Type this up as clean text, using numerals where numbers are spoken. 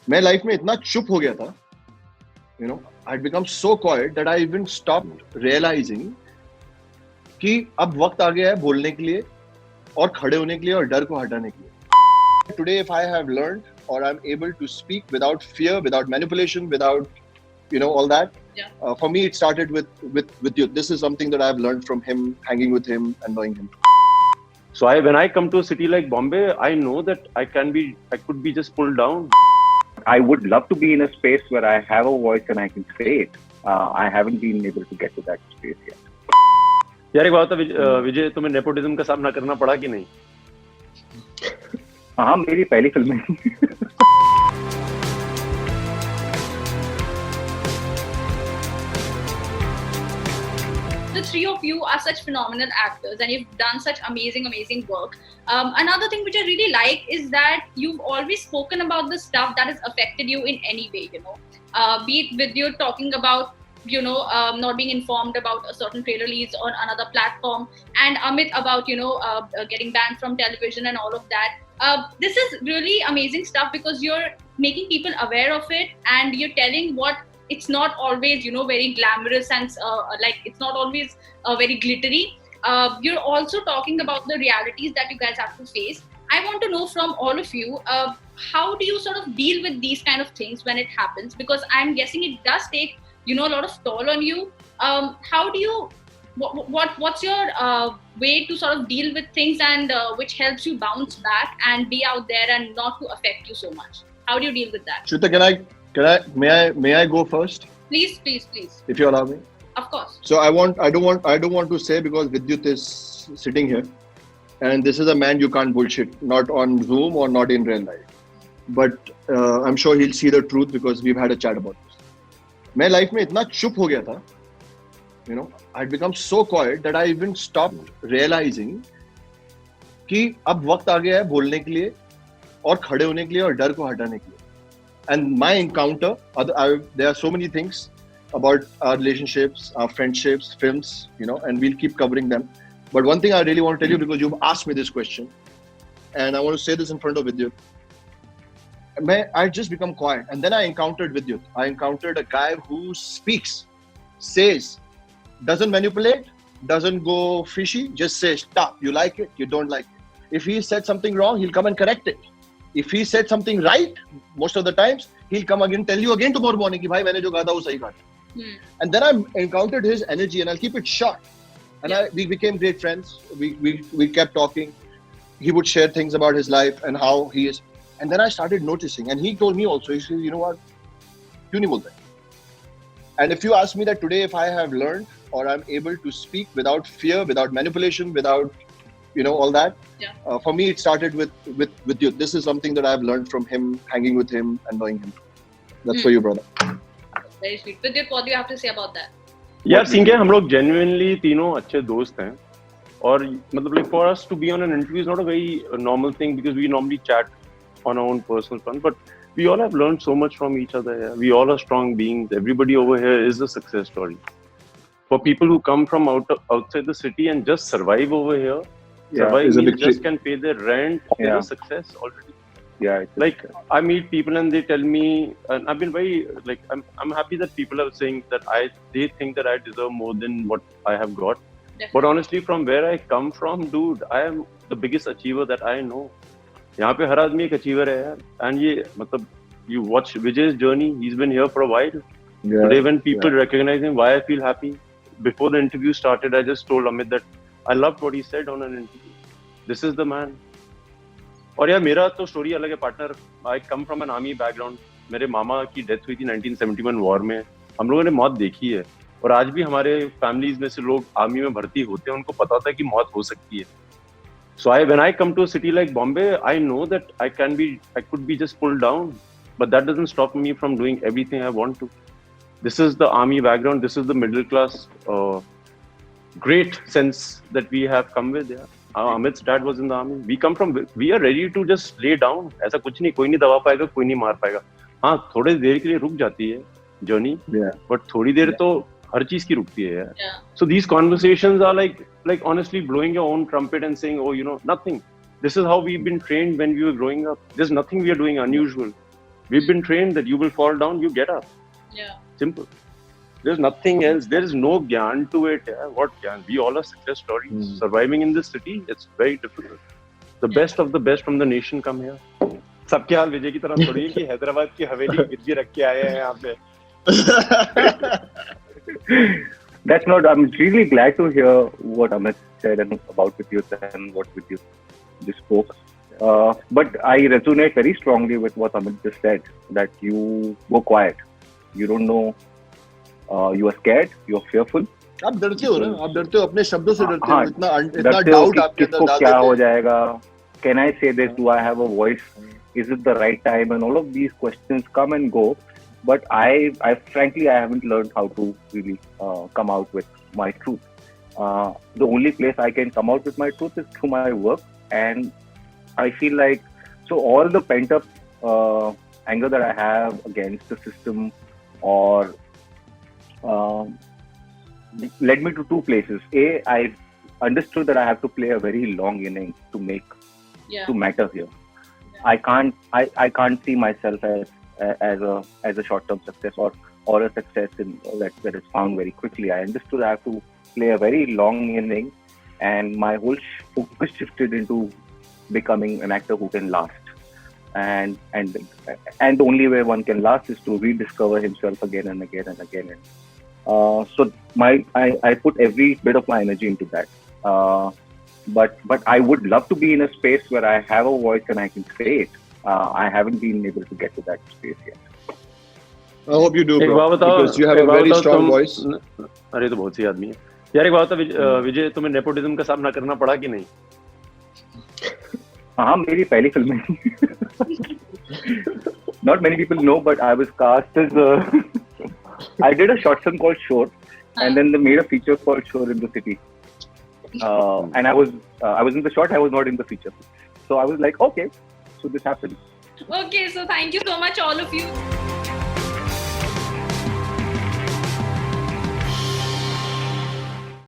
मैं लाइफ में इतना चुप हो गया था, you know, I'd become so quiet that I even stopped realizing कि अब वक्त आ गया है बोलने के लिए और खड़े होने के लिए और डर को हटाने के लिए. Today, if I have learned or I'm able to speak without fear, without manipulation, without all that. Yeah. For me, it started with Vidyut. This is something that I've learned from him, hanging with him and knowing him. So when I come to a city like Bombay, I know that I could be just pulled down. I would love to be in a space where I have a voice and I can say it. I haven't been able to get to that space yet. यार एक बात है विजय, तुम्हें nepotism का सामना करना पड़ा कि नहीं? हाँ, मेरी पहली फिल्म है. The three of you are such phenomenal actors and you've done such amazing work. Another thing which I really like is that you've always spoken about the stuff that has affected you in any way, be it with you talking about not being informed about a certain pre-release on another platform, and Amit about getting banned from television and all of that. This is really amazing stuff because you're making people aware of it and you're telling what it's not always very glamorous and it's not always very glittery. You're also talking about the realities that you guys have to face. I want to know from all of you, how do you sort of deal with these kind of things when it happens? Because I'm guessing it does take a lot of toll on you. How do you what's your way to sort of deal with things and which helps you bounce back and be out there and not to affect you so much? How do you deal with that? Shweta, may I go first? Please. If you allow me. Of course. So I don't want to say, because Vidyut is sitting here and this is a man you can't bullshit, not on Zoom or not in real life. But I'm sure he'll see the truth because we've had a chat about this. मैं life में इतना चुप हो गया था, I'd become so quiet that I even stopped realizing कि अब वक्त आ गया है बोलने के लिए और खड़े होने के लिए और डर को हटाने के लिए. And my encounter, there are so many things about our relationships, our friendships, films, and we'll keep covering them. But one thing I really want to tell you, because you've asked me this question, and I want to say this in front of Vidyut. I just become quiet, and then I encountered Vidyut. I encountered a guy who speaks, says, doesn't manipulate, doesn't go fishy, just says, stop, you like it, you don't like it. If he said something wrong, he'll come and correct it. If he said something right, most of the times, he'll come again, tell you again tomorrow morning, कि भाई मैंने जो कहा था वो सही कहा. And then I encountered his energy, and I'll keep it short. And we became great friends. We kept talking. He would share things about his life and how he is. And then I started noticing, and he told me also, he said, you know what, क्यों नहीं बोलते? And if you ask me that today, if I have learned or I'm able to speak without fear, without manipulation, without all that, for me it started with you. This is something that I've learned from him, hanging with him and knowing him. That's for you, brother. Very sweet. Vidyut, what do you have to say about that? यार सिंह, हम लोग genuinely तीनों अच्छे दोस्त हैं, और मतलब like for us to be on an interview is not a very normal thing because we normally chat on our own personal fun, but we all have learned so much from each other. Yeah? We all are strong beings. Everybody over here is a success story. For people who come from outside the city and just survive over here, just can pay their rent, they're a success already. Yeah, like I meet people and they tell me, and I've been very I'm happy that people are saying that they think that I deserve more than what I have got. Definitely. But honestly, from where I come from, dude, I am the biggest achiever that I know. यहाँ पे हर आदमी एक achiever है यार, and ये मतलब you watch Vijay's journey. He's been here for a while. Today, when people recognize him, why I feel happy. Before the interview started, I just told Amit that I loved what he said on an interview. This is the man. और यार मेरा तो story अलग है partner. I come from an army background. मेरे मामा की death हुई थी 1971 वॉर में. हम लोगों ने मौत देखी है, और आज भी हमारे फैमिलीज में से लोग आर्मी में भर्ती होते हैं, उनको पता होता है कि मौत हो सकती है. So when I come to a city like Bombay, I know that I could be just pulled down, but that doesn't stop me from doing everything I want to. This is the army background. This is the middle class, great sense that we have come with. Yeah. Amit's dad was in the army. We are ready to just lay down. ऐसा कुछ नहीं, कोई नहीं दबा पाएगा, कोई नहीं मार पाएगा. हाँ, थोड़ी देर के लिए रुक जाती है journey, but थोड़ी देर तो हर चीज की रुकती है यार. So these conversations are like honestly blowing your own trumpet and saying, oh, nothing. This is how we've been trained when we were growing up. There's nothing we are doing unusual. We've been trained that you will fall down, you get up. Yeah. Simple. There's nothing else. There is no gyan to it. What gyan? We all are success stories. Surviving in this city, it's very difficult. The best of the best from the nation come here. सबके हाल विजय की तरह थोड़ी है कि हैदराबाद की हवेली गिरवी रख के आए हैं यहाँ पे. That's not. I'm really glad to hear what Amit said and about Vidyut and what Vidyut just spoke. But I resonate very strongly with what Amit just said. That you were quiet. You don't know. You are scared. You are fearful. आप डरते हो ना, आप डरते हो, अपने शब्दों से डरते हो, इतना डरते हो डाउट कि आपके अंदर किसको डाल क्या देते हो हैं. जाएगा. Can I say this? Do I have a voice? Is it the right time? And all of these questions come and go. But I frankly, I haven't learned how to really come out with my truth. The only place I can come out with my truth is through my work. And I feel like, so all the pent up anger that I have against the system or led me to two places. A, I understood that I have to play a very long innings to matter here. I can't see myself as a short-term success or a success in that is found very quickly. I understood I have to play a very long inning, and my whole focus shifted into becoming an actor who can last. And the only way one can last is to rediscover himself again and again and again. So I put every bit of my energy into that. But I would love to be in a space where I have a voice and I can say it. I haven't been able to get to that space yet. I hope you do, एक bro, बात बताओ, because you have a very strong voice. अरे तो बहुत सी आदमी है यार. एक बात बताओ विजय, तुम्हें नेपोटिज्म का सामना करना पड़ा कि नहीं? हाँ, मेरी पहली फिल्म है. Not many people know, but I was cast as I did a short film called Shore, and then they made a feature called Shore in the city. And I was in the short. I was not in the feature. So I was like, okay, so this happened. Okay, so thank you so much, all of you.